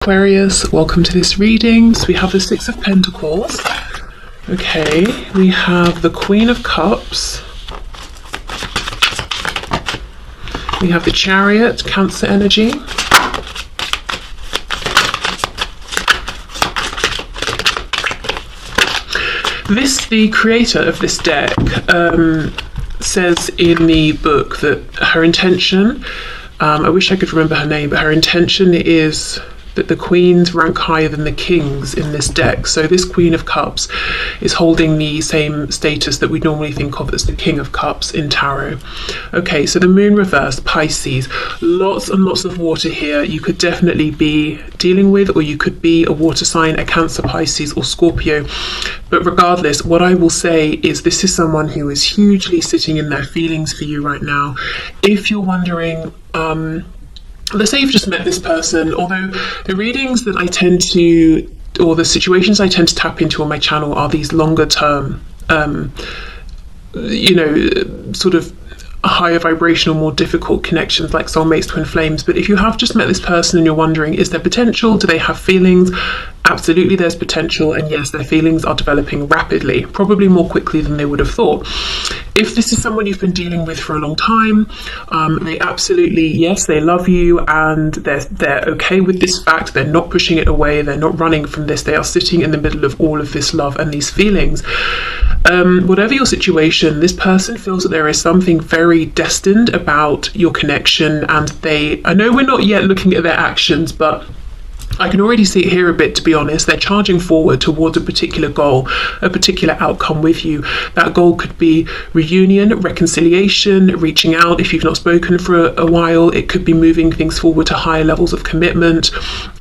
Aquarius, welcome to this reading. So we have the Six of Pentacles. Okay, we have the Queen of Cups. We have the Chariot, Cancer energy. The creator of this deck says in the book that her intention, I wish I could remember her name, but her intention is that the queens rank higher than the kings in this deck. So this Queen of Cups is holding the same status that we normally think of as the King of Cups in tarot. Okay, so the moon reversed, Pisces. Lots and lots of water here. You could definitely be dealing with, or you could be a water sign, a Cancer, Pisces or Scorpio. But regardless, what I will say is this is someone who is hugely sitting in their feelings for you right now. If you're wondering, let's say you've just met this person, although the readings that I tend to, or the situations I tend to tap into on my channel are these longer term, sort of higher vibrational, more difficult connections like soulmates, twin flames. But if you have just met this person and you're wondering, is there potential? Do they have feelings? Absolutely, there's potential, and yes, their feelings are developing rapidly, probably more quickly than they would have thought. If this is someone you've been dealing with for a long time, they absolutely, yes, they love you, and they're okay with this fact. They're not pushing it away. They're not running from this. They are sitting in the middle of all of this love and these feelings. Whatever your situation, this person feels that there is something very destined about your connection, and I know we're not yet looking at their actions, but I can already see it here a bit, to be honest. They're charging forward towards a particular goal, a particular outcome with you. That goal could be reunion, reconciliation, reaching out if you've not spoken for a while. It could be moving things forward to higher levels of commitment.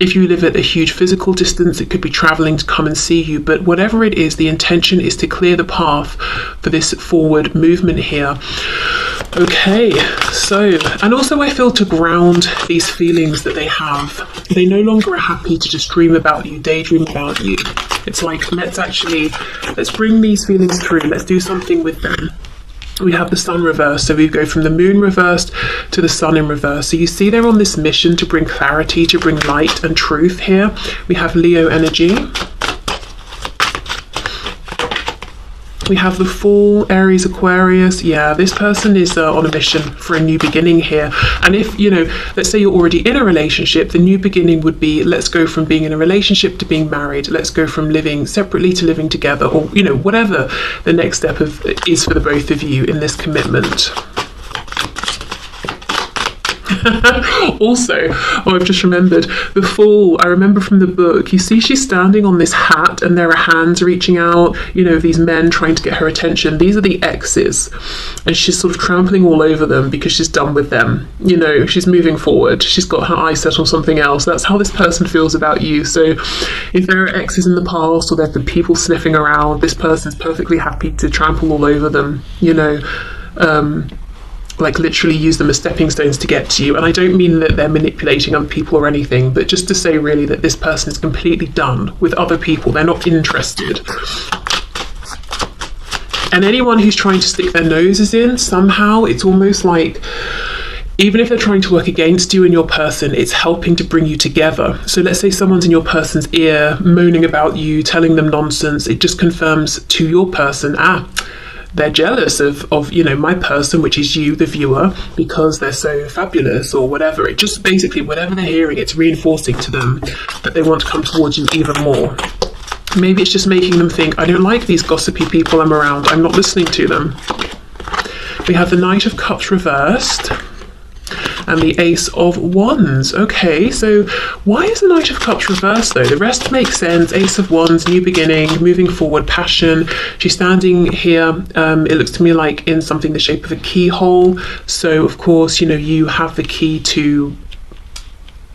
If you live at a huge physical distance, it could be traveling to come and see you. But whatever it is, the intention is to clear the path for this forward movement here. Okay, so, and also I feel to ground these feelings that they have, they no longer are happy to just dream about you, daydream about you. It's like, let's bring these feelings through, let's do something with them. We have the sun reversed, so we go from the moon reversed to the sun in reverse. So you see they're on this mission to bring clarity, to bring light and truth here. We have Leo energy. We have the Fool, Aries, Aquarius. Yeah, this person is on a mission for a new beginning here. And if, let's say you're already in a relationship, the new beginning would be, let's go from being in a relationship to being married. Let's go from living separately to living together, or, whatever the next step is for the both of you in this commitment. Also, I've just remembered the Fool. I remember from the book, you see she's standing on this hat and there are hands reaching out, these men trying to get her attention. These are the exes, and she's sort of trampling all over them because she's done with them. She's moving forward. She's got her eyes set on something else. That's how this person feels about you. So if there are exes in the past, or there have been people sniffing around, this person's perfectly happy to trample all over them, like literally use them as stepping stones to get to you. And I don't mean that they're manipulating other people or anything, but just to say really that this person is completely done with other people. They're not interested. And anyone who's trying to stick their noses in, somehow it's almost like, even if they're trying to work against you and your person, it's helping to bring you together. So let's say someone's in your person's ear, moaning about you, telling them nonsense. It just confirms to your person, they're jealous of my person, which is you, the viewer, because they're so fabulous or whatever. It just basically, whatever they're hearing, it's reinforcing to them that they want to come towards you even more. Maybe it's just making them think, I don't like these gossipy people I'm around. I'm not listening to them. We have the Knight of Cups reversed and the Ace of Wands. Okay, so why is the Knight of Cups reversed though? The rest makes sense. Ace of Wands, new beginning, moving forward, passion. She's standing here, it looks to me like in something the shape of a keyhole. So of course, you have the key to,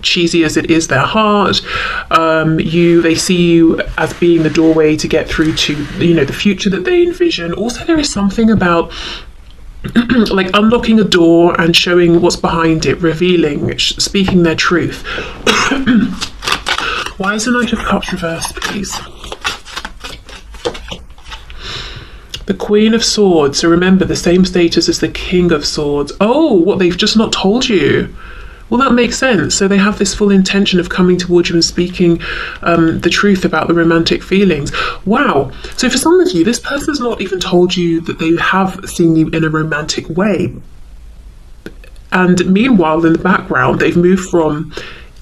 cheesy as it is, their heart. They see you as being the doorway to get through to, the future that they envision. Also, there is something about like unlocking a door and showing what's behind it, revealing, speaking their truth. Why is the Knight of Cups reversed, please? The Queen of Swords. So remember, the same status as the King of Swords. Oh, what, they've just not told you. Well, that makes sense. So they have this full intention of coming towards you and speaking the truth about the romantic feelings. Wow. So for some of you, this person's not even told you that they have seen you in a romantic way. And meanwhile, in the background, they've moved from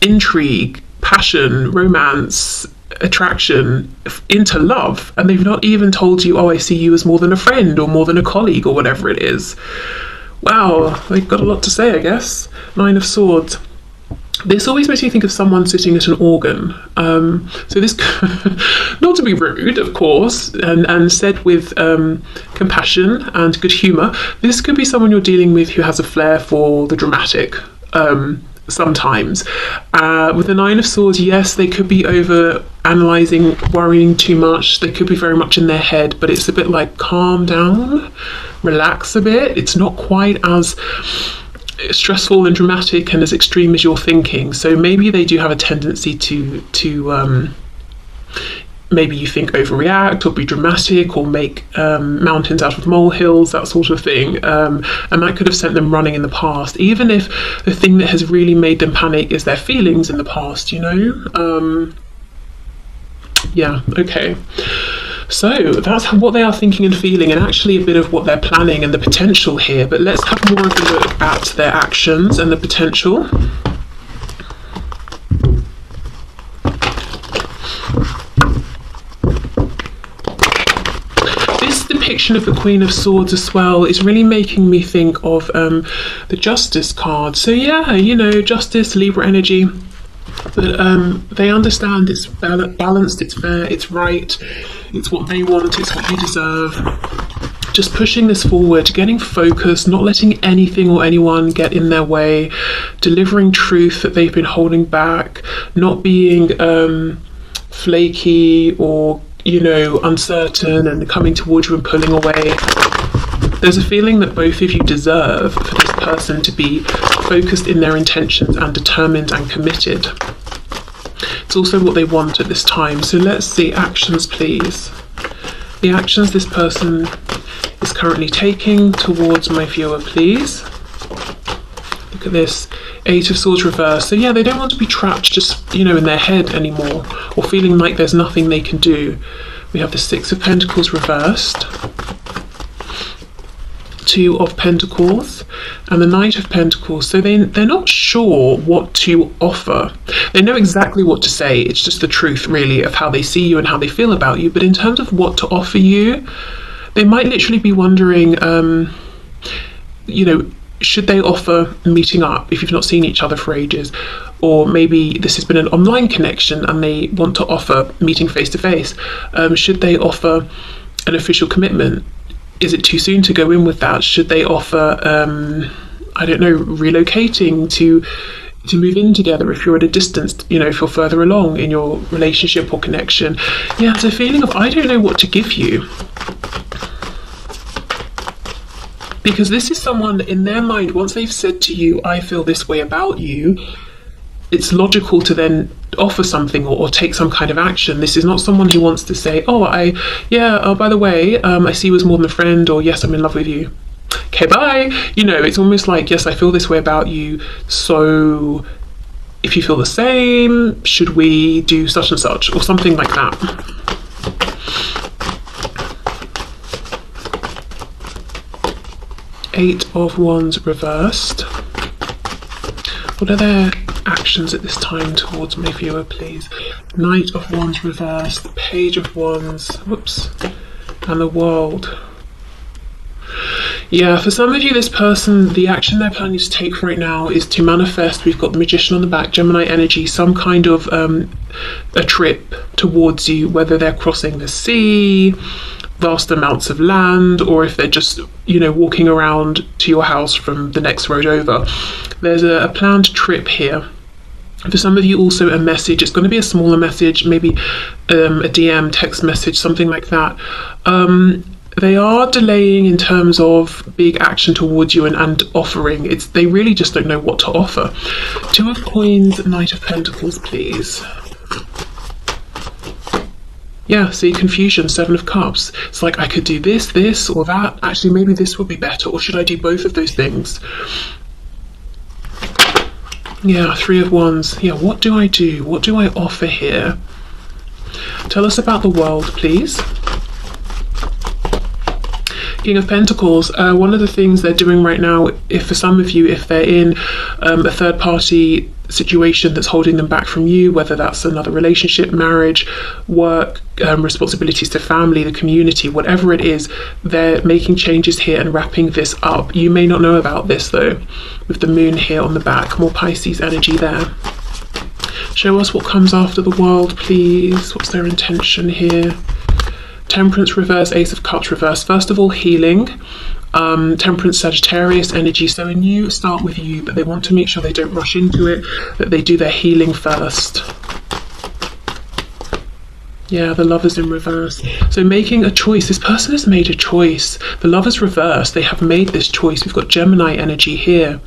intrigue, passion, romance, attraction into love, and they've not even told you, oh, I see you as more than a friend or more than a colleague or whatever it is. Wow, they've got a lot to say, I guess. Nine of Swords. This always makes me think of someone sitting at an organ. So this, not to be rude, of course, and said with compassion and good humour, this could be someone you're dealing with who has a flair for the dramatic. Sometimes with the Nine of Swords, yes, they could be over analysing, worrying too much. They could be very much in their head, but it's a bit like, calm down, relax a bit. It's not quite as stressful and dramatic and as extreme as you're thinking. So maybe they do have a tendency to maybe you think overreact or be dramatic or make mountains out of molehills, that sort of thing. And that could have sent them running in the past, even if the thing that has really made them panic is their feelings in the past, you know? Yeah, okay. So that's what they are thinking and feeling, and actually a bit of what they're planning and the potential here. But let's have more of a look at their actions and the potential. Depiction of the Queen of Swords as well is really making me think of the Justice card. So yeah, you know, Justice, Libra energy, but they understand it's balanced, it's fair, it's right, it's what they want, it's what you deserve. Just pushing this forward, getting focused, not letting anything or anyone get in their way, delivering truth that they've been holding back, not being flaky or, you know, uncertain and coming towards you and pulling away. There's a feeling that both of you deserve for this person to be focused in their intentions and determined and committed. It's also what they want at this time. So let's see actions, please. The actions this person is currently taking towards my viewer, please. Look at this. Eight of Swords reversed. So yeah, they don't want to be trapped just, you know, in their head anymore, or feeling like there's nothing they can do. We have the Six of Pentacles reversed, Two of Pentacles, and the Knight of Pentacles. So they're not sure what to offer. They know exactly what to say. It's just the truth, really, of how they see you and how they feel about you. But in terms of what to offer you, they might literally be wondering, you know, should they offer meeting up if you've not seen each other for ages? Or maybe this has been an online connection and they want to offer meeting face to face. Should they offer an official commitment? Is it too soon to go in with that? Should they offer, I don't know, relocating to move in together if you're at a distance, you know, if you're further along in your relationship or connection? Yeah, it's a feeling of, I don't know what to give you. Because this is someone, in their mind, once they've said to you, I feel this way about you, it's logical to then offer something or take some kind of action. This is not someone who wants to say, oh, by the way, I see you as more than a friend, or yes, I'm in love with you. Okay, bye. You know, it's almost like, yes, I feel this way about you, so if you feel the same, should we do such and such, or something like that. Eight of Wands reversed. What are their actions at this time towards my viewer, please? Knight of Wands reversed, Page of Wands, whoops, and the World. Yeah, for some of you, this person, the action they're planning to take right now is to manifest. We've got the Magician on the back, Gemini energy, some kind of a trip towards you, whether they're crossing the sea, vast amounts of land, or if they're just, you know, walking around to your house from the next road over. There's a planned trip here. For some of you, also a message. It's going to be a smaller message, maybe a DM, text message, something like that. They are delaying in terms of big action towards you and offering. They really just don't know what to offer. Two of Coins, Knight of Pentacles, please. Yeah, see, confusion, Seven of Cups. It's like, I could do this, or that. Actually, maybe this would be better. Or should I do both of those things? Yeah, Three of Wands. Yeah, what do I do? What do I offer here? Tell us about the world, please. King of Pentacles. One of the things they're doing right now, if for some of you, if they're in a third party situation that's holding them back from you, whether that's another relationship, marriage, work, responsibilities to family, the community, whatever it is, they're making changes here and wrapping this up. You may not know about this though, with the moon here on the back. More Pisces energy there. Show us what comes after the world, please. What's their intention here? Temperance reverse, Ace of Cups reverse. First of all, healing. Temperance, Sagittarius energy. So a new start with you, but they want to make sure they don't rush into it, that they do their healing first. Yeah, the Lovers in reverse. So making a choice. This person has made a choice. The Lovers reverse. They have made this choice. We've got Gemini energy here.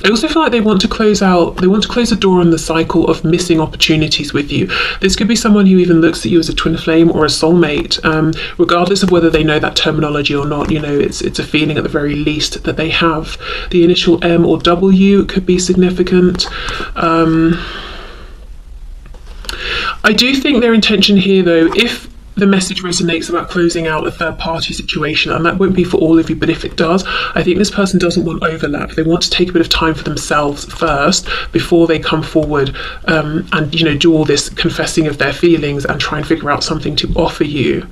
I also feel like they want to close the door on the cycle of missing opportunities with you. This could be someone who even looks at you as a twin flame or a soulmate, regardless of whether they know that terminology or not. You know, it's a feeling at the very least that they have. The initial M or W could be significant. I do think their intention here, though, if the message resonates about closing out a third party situation, and that won't be for all of you, but if it does, I think this person doesn't want overlap. They want to take a bit of time for themselves first before they come forward and, you know, do all this confessing of their feelings and try and figure out something to offer you.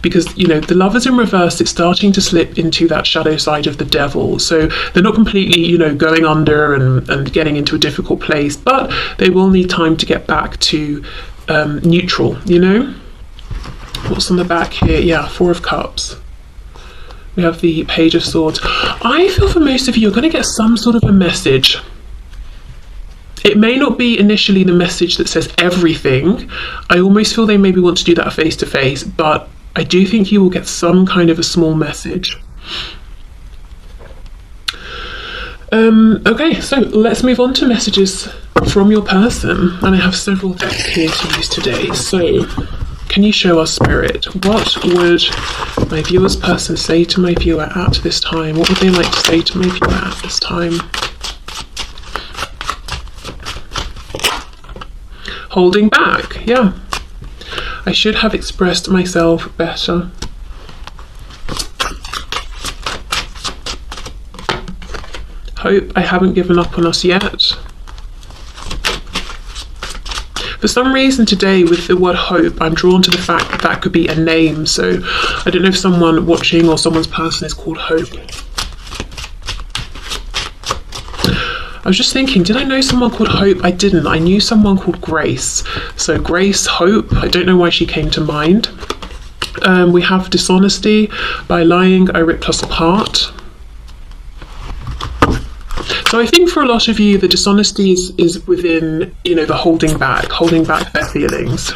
Because, you know, the Lovers in reverse, it's starting to slip into that shadow side of the devil. So they're not completely, you know, going under and getting into a difficult place, but they will need time to get back to neutral, you know? What's on the back here? Yeah, Four of Cups. We have the Page of Swords. I feel for most of you, you're going to get some sort of a message. It may not be initially the message that says everything. I almost feel they maybe want to do that face to face, but I do think you will get some kind of a small message. Okay, so let's move on to messages from your person. And I have several decks here to use today. So can you show us, Spirit, what would my viewer's person say to my viewer at this time? What would they like to say to my viewer at this time? Holding back, yeah. I should have expressed myself better. Hope I haven't given up on us yet. For some reason today with the word hope, I'm drawn to the fact that that could be a name. So I don't know if someone watching or someone's person is called Hope. I was just thinking, did I know someone called Hope? I didn't. I knew someone called Grace. So Grace, Hope, I don't know why she came to mind. We have dishonesty. By lying, I ripped us apart. So I think for a lot of you, the dishonesty is within, you know, the holding back their feelings.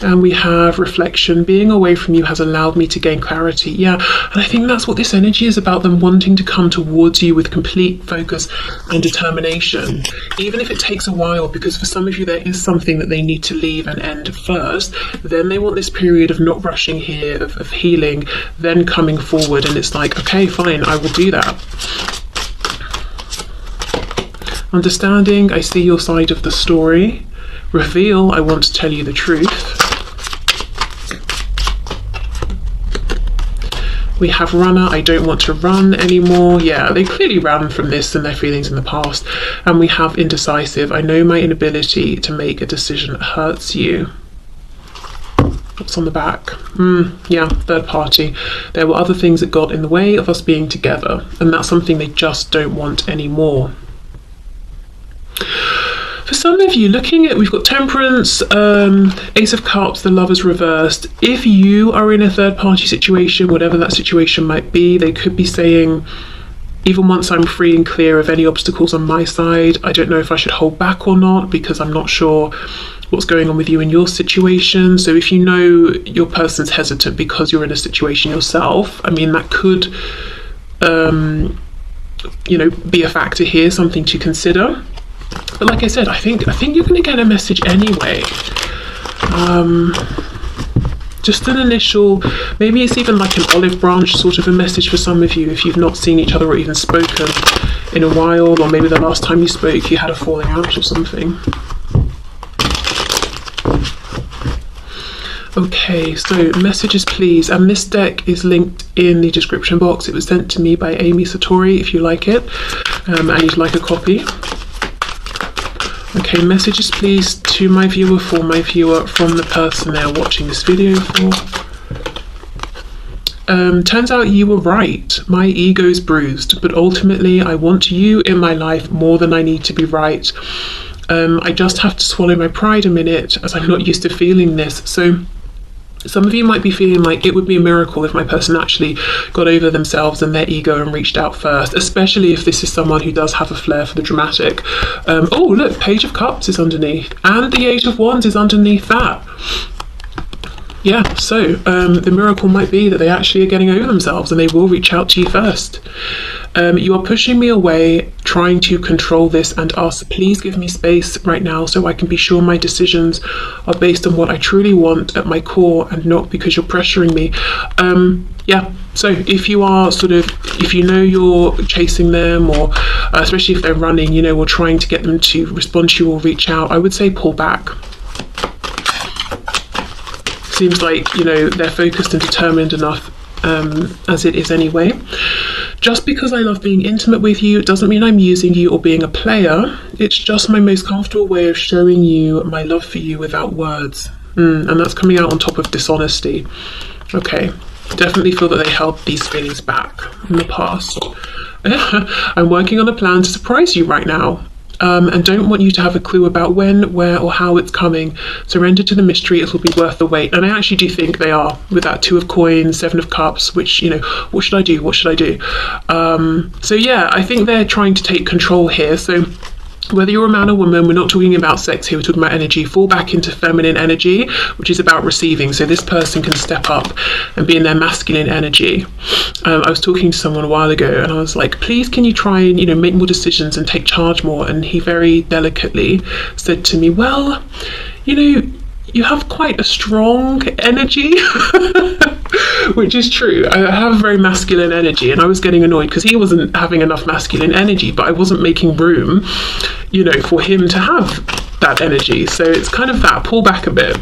And we have reflection. Being away from you has allowed me to gain clarity. Yeah, and I think that's what this energy is about, them wanting to come towards you with complete focus and determination, even if it takes a while, because for some of you there is something that they need to leave and end first. Then they want this period of not rushing here, of healing, then coming forward, and it's like, okay, fine, I will do that. Understanding, I see your side of the story. Reveal, I want to tell you the truth. We have runner, I don't want to run anymore. Yeah, they clearly ran from this and their feelings in the past. And we have indecisive, I know my inability to make a decision hurts you. What's on the back? Yeah, third party. There were other things that got in the way of us being together, and that's something they just don't want anymore. For some of you, looking at, we've got Temperance, Ace of Cups, the Lovers reversed. If you are in a third party situation, whatever that situation might be, they could be saying, even once I'm free and clear of any obstacles on my side, I don't know if I should hold back or not, because I'm not sure what's going on with you in your situation. So if you know your person's hesitant because you're in a situation yourself, I mean, that could, you know, be a factor here, something to consider. But like I said, I think you're going to get a message anyway. Just an initial, maybe it's even like an olive branch sort of a message for some of you if you've not seen each other or even spoken in a while, or maybe the last time you spoke you had a falling out or something. Okay, so messages please, and this deck is linked in the description box. It was sent to me by Amy Satori if you like it, and you'd like a copy. Okay, messages please to my viewer, for my viewer, from the person they're watching this video for. Turns out you were right. My ego's bruised, but ultimately I want you in my life more than I need to be right. I just have to swallow my pride a minute, as I'm not used to feeling this. So some of you might be feeling like it would be a miracle if my person actually got over themselves and their ego and reached out first, especially if this is someone who does have a flair for the dramatic. Oh look, Page of Cups is underneath, and the 8 of Wands is underneath that. Yeah, so the miracle might be that they actually are getting over themselves and they will reach out to you first. You are pushing me away, trying to control this, and ask, please give me space right now so I can be sure my decisions are based on what I truly want at my core and not because you're pressuring me. Yeah, so if you are if you know you're chasing them, or especially if they're running, you know, or trying to get them to respond to you or reach out, I would say pull back. Seems like, you know, they're focused and determined enough as it is anyway. Just because I love being intimate with you doesn't mean I'm using you or being a player. It's just my most comfortable way of showing you my love for you without words. And that's coming out on top of dishonesty. Okay, definitely feel that they held these feelings back in the past. I'm working on a plan to surprise you right now. And don't want you to have a clue about when, where, or how it's coming. Surrender to the mystery, it'll be worth the wait. And I actually do think they are, with that 2 of Coins, 7 of Cups, which, you know, what should I do? What should I do? So yeah, I think they're trying to take control here. So whether you're a man or woman, we're not talking about sex here, we're talking about energy. Fall back into feminine energy, which is about receiving. So this person can step up and be in their masculine energy. I was talking to someone a while ago and I was like, please can you try and, you know, make more decisions and take charge more? And he very delicately said to me, well, you know, you have quite a strong energy, which is true. I have very masculine energy, and I was getting annoyed because he wasn't having enough masculine energy, but I wasn't making room, you know, for him to have that energy. So it's kind of that, pull back a bit.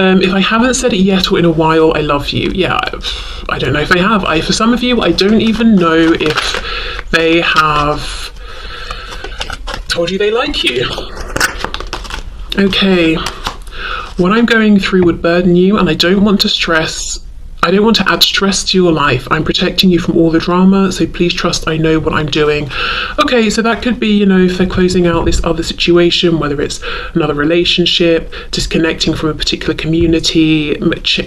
If I haven't said it yet or in a while, I love you. Yeah, I don't know if I have. For some of you, I don't even know if they have told you they like you. Okay, what I'm going through would burden you, and I don't want to add stress to your life. I'm protecting you from all the drama, so please trust I know what I'm doing. Okay, so that could be, you know, if they're closing out this other situation, whether it's another relationship, disconnecting from a particular community,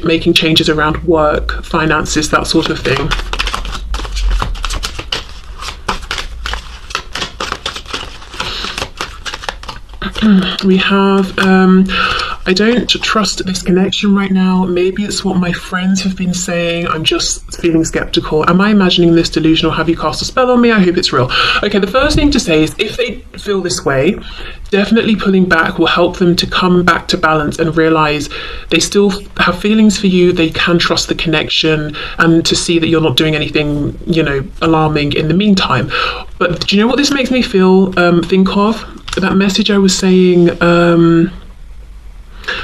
making changes around work, finances, that sort of thing. We have, I don't trust this connection right now. Maybe it's what my friends have been saying. I'm just feeling skeptical. Am I imagining this delusion, or have you cast a spell on me? I hope it's real. Okay, the first thing to say is if they feel this way, definitely pulling back will help them to come back to balance and realize they still have feelings for you. They can trust the connection and to see that you're not doing anything, you know, alarming in the meantime. But do you know what this makes me feel? Think of that message I was saying,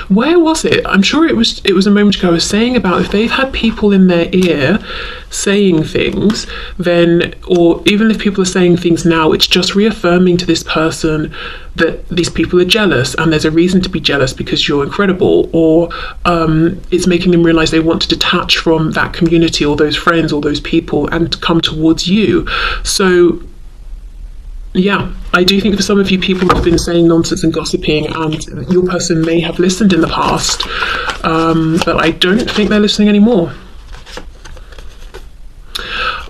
where was it? I'm sure it was a moment ago. I was saying about if they've had people in their ear saying things, then, or even if people are saying things now, it's just reaffirming to this person that these people are jealous, and there's a reason to be jealous because you're incredible, or it's making them realize they want to detach from that community or those friends or those people and come towards you. So yeah, I do think for some of you, people have been saying nonsense and gossiping, and your person may have listened in the past, but I don't think they're listening anymore.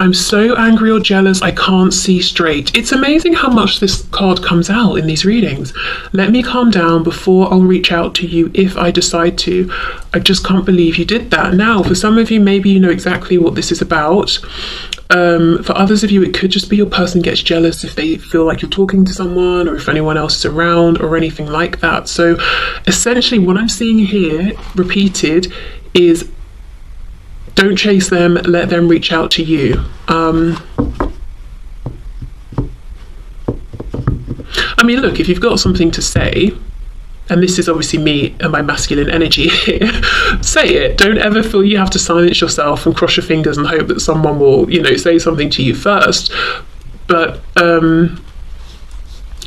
I'm so angry or jealous, I can't see straight. It's amazing how much this card comes out in these readings. Let me calm down before I'll reach out to you if I decide to. I just can't believe you did that. Now, for some of you, maybe you know exactly what this is about. For others of you, it could just be your person gets jealous if they feel like you're talking to someone, or if anyone else is around, or anything like that. So essentially what I'm seeing here repeated is Don't chase them, let them reach out to you. I mean, look, if you've got something to say, and this is obviously me and my masculine energy here, say it. Don't ever feel you have to silence yourself and cross your fingers and hope that someone will, say something to you first. But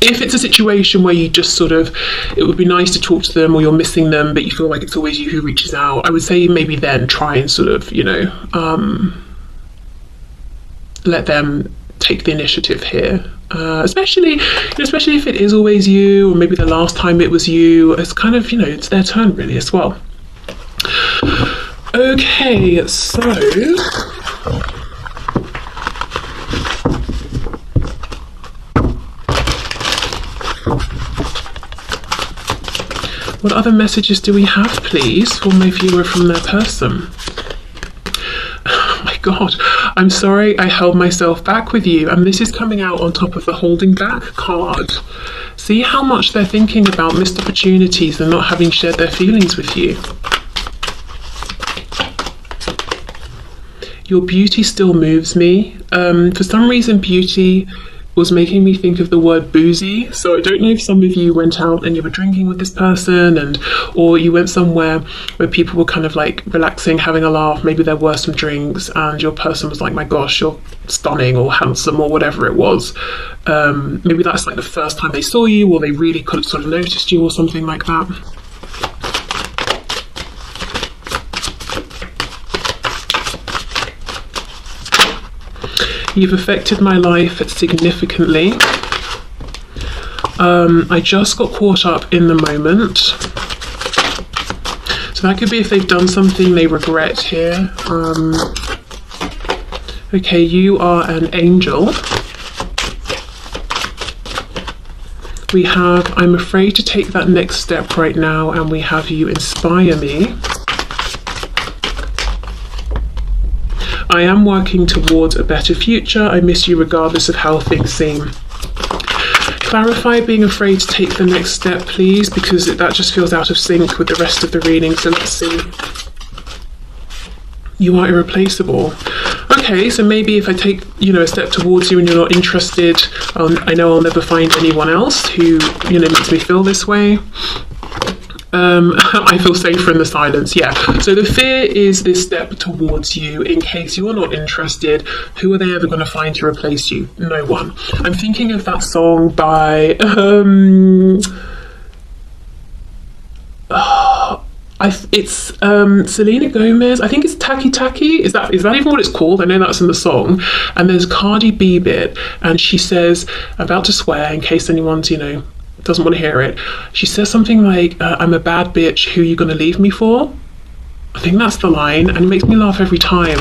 if it's a situation where you just sort of, it would be nice to talk to them, or you're missing them, but you feel like it's always you who reaches out, I would say maybe then try and sort of, let them take the initiative here. Especially if it is always you, or maybe the last time it was you. It's kind of, it's their turn really as well. Okay, so what other messages do we have, please, for my viewer from their person? Oh my God, I'm sorry I held myself back with you. And this is coming out on top of the holding back card. See how much they're thinking about missed opportunities and not having shared their feelings with you. Your beauty still moves me. For some reason, beauty was making me think of the word boozy. So I don't know if some of you went out and you were drinking with this person, or you went somewhere where people were kind of like relaxing, having a laugh, maybe there were some drinks, and your person was like, my gosh, you're stunning or handsome or whatever it was. Maybe that's like the first time they saw you, or they really could have sort of noticed you or something like that. You've affected my life significantly. I just got caught up in the moment. So that could be if they've done something they regret here. Okay, you are an angel. We have, I'm afraid to take that next step right now, and we have you inspire me. I am working towards a better future. I miss you regardless of how things seem. Clarify being afraid to take the next step, please, because that just feels out of sync with the rest of the reading. So let's see. You are irreplaceable. Okay, so maybe if I take, a step towards you and you're not interested, I know I'll never find anyone else who, makes me feel this way. I feel safer in the silence, yeah. So the fear is this step towards you in case you're not interested. Who are they ever going to find to replace you? No one. I'm thinking of that song by it's Selena Gomez. I think it's Taki Taki. Is that even what it's called? I know that's in the song. And there's Cardi B bit, and she says, I'm about to swear in case anyone's, doesn't want to hear it. She says something like, I'm a bad bitch, who you gonna leave me for? I think that's the line, and it makes me laugh every time.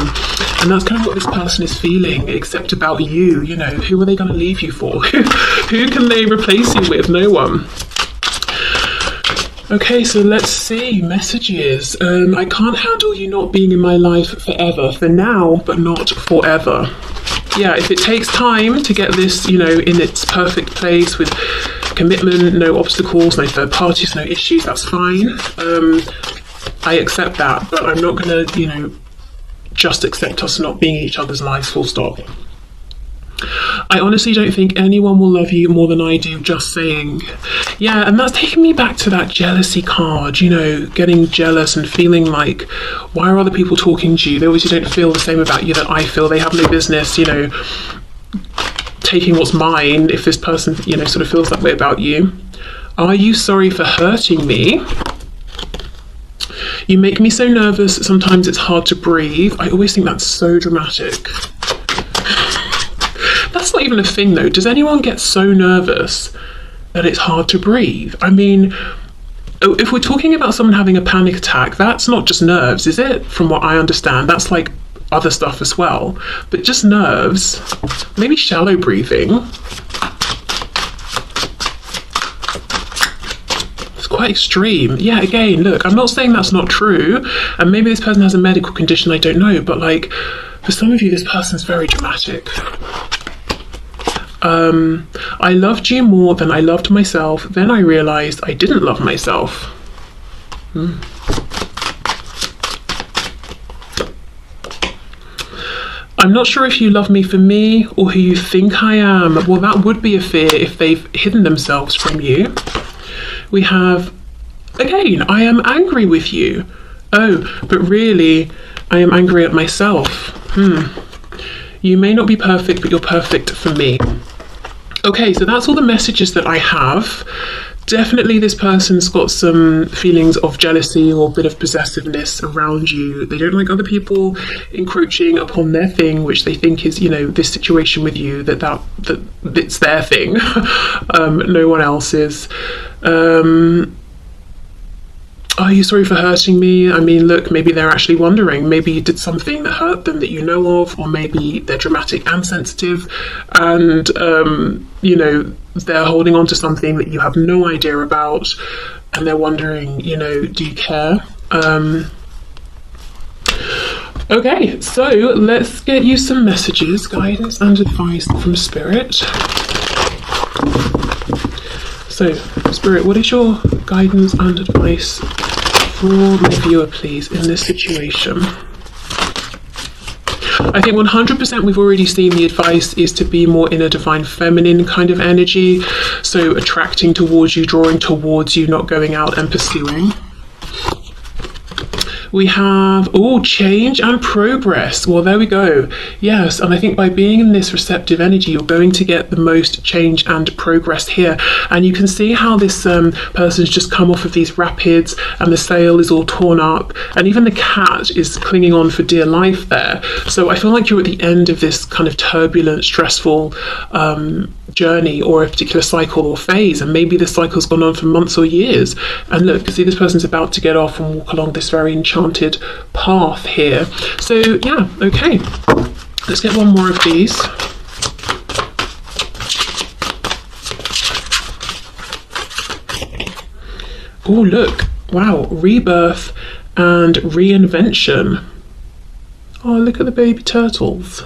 And that's kind of what this person is feeling, except about you, who are they gonna leave you for? Who can they replace you with? No one. Okay, so let's see, messages. I can't handle you not being in my life forever, for now, but not forever. Yeah, if it takes time to get this, in its perfect place with commitment, no obstacles, no third parties, no issues, that's fine. I accept that, but I'm not going to, just accept us not being each other's lives, full stop. I honestly don't think anyone will love you more than I do, just saying. Yeah, and that's taking me back to that jealousy card, getting jealous and feeling like, why are other people talking to you? They obviously don't feel the same about you that I feel. They have no business, taking what's mine if this person, sort of feels that way about you. Are you sorry for hurting me? You make me so nervous, sometimes it's hard to breathe. I always think that's so dramatic. That's not even a thing though. Does anyone get so nervous that it's hard to breathe? I mean, if we're talking about someone having a panic attack, that's not just nerves, is it? From what I understand, that's like other stuff as well. But just nerves, maybe shallow breathing. It's quite extreme. Yeah, again, look, I'm not saying that's not true. And maybe this person has a medical condition, I don't know. But like, for some of you, this person's very dramatic. I loved you more than I loved myself. Then I realized I didn't love myself. I'm not sure if you love me for me or who you think I am. Well, that would be a fear if they've hidden themselves from you. We have, again, I am angry with you. Oh, but really, I am angry at myself. You may not be perfect, but you're perfect for me. Okay, so that's all the messages that I have. Definitely this person's got some feelings of jealousy or a bit of possessiveness around you. They don't like other people encroaching upon their thing, which they think is, you know, this situation with you, that it's their thing. No one else's. Are you sorry for hurting me? I mean, look, maybe they're actually wondering. Maybe you did something that hurt them that you know of, or maybe they're dramatic and sensitive, and, you know, they're holding on to something that you have no idea about, and they're wondering, you know, do you care? Okay, so let's get you some messages, guidance and advice from Spirit. So, Spirit, what is your guidance and advice for my viewer, please, in this situation? I think 100% we've already seen the advice is to be more in a divine feminine kind of energy. So attracting towards you, drawing towards you, not going out and pursuing. We have, change and progress. Well, there we go. Yes, and I think by being in this receptive energy, you're going to get the most change and progress here. And you can see how this person's just come off of these rapids, and the sail is all torn up, and even the cat is clinging on for dear life there. So I feel like you're at the end of this kind of turbulent, stressful journey, or a particular cycle or phase, and maybe this cycle's gone on for months or years. And look, see, this person's about to get off and walk along this very enchanted path here. So yeah, okay, let's get one more of these. Oh, look, wow, rebirth and reinvention. Oh, look at the baby turtles.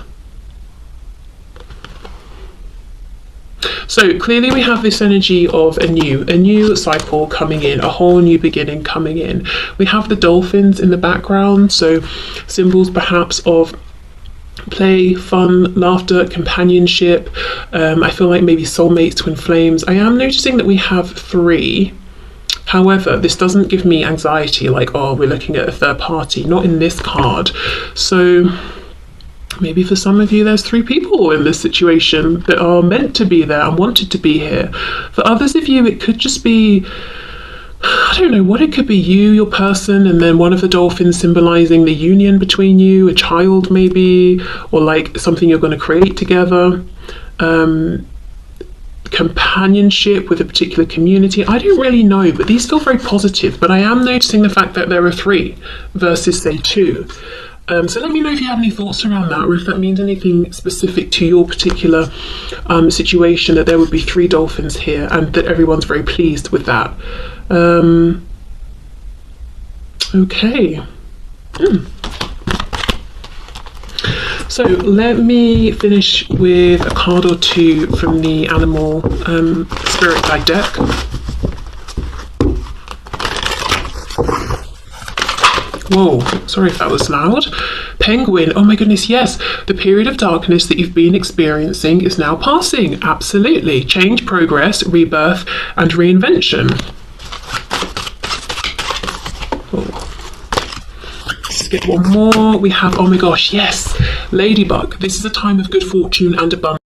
So clearly we have this energy of a new cycle coming in, a whole new beginning coming in. We have the dolphins in the background, so symbols perhaps of play, fun, laughter, companionship. I feel like maybe soulmates, twin flames. I am noticing that we have 3. However, this doesn't give me anxiety, like, oh, we're looking at a third party, not in this card. So maybe for some of you there's 3 people in this situation that are meant to be there and wanted to be here. For others of you, it could just be, I don't know what it could be, you, your person, and then one of the dolphins symbolizing the union between you, a child maybe, or like something you're going to create together. Companionship with a particular community. I don't really know, but these feel very positive. But I am noticing the fact that there are 3 versus, say, 2. So let me know if you have any thoughts around that, or if that means anything specific to your particular situation, that there would be 3 dolphins here and that everyone's very pleased with that. Okay. So let me finish with a card or 2 from the animal spirit guide deck. Whoa, sorry if that was loud. Penguin, oh my goodness, yes. The period of darkness that you've been experiencing is now passing. Absolutely. Change, progress, rebirth, and reinvention. Let's get one more. We have, oh my gosh, yes. Ladybug. This is a time of good fortune and abundance.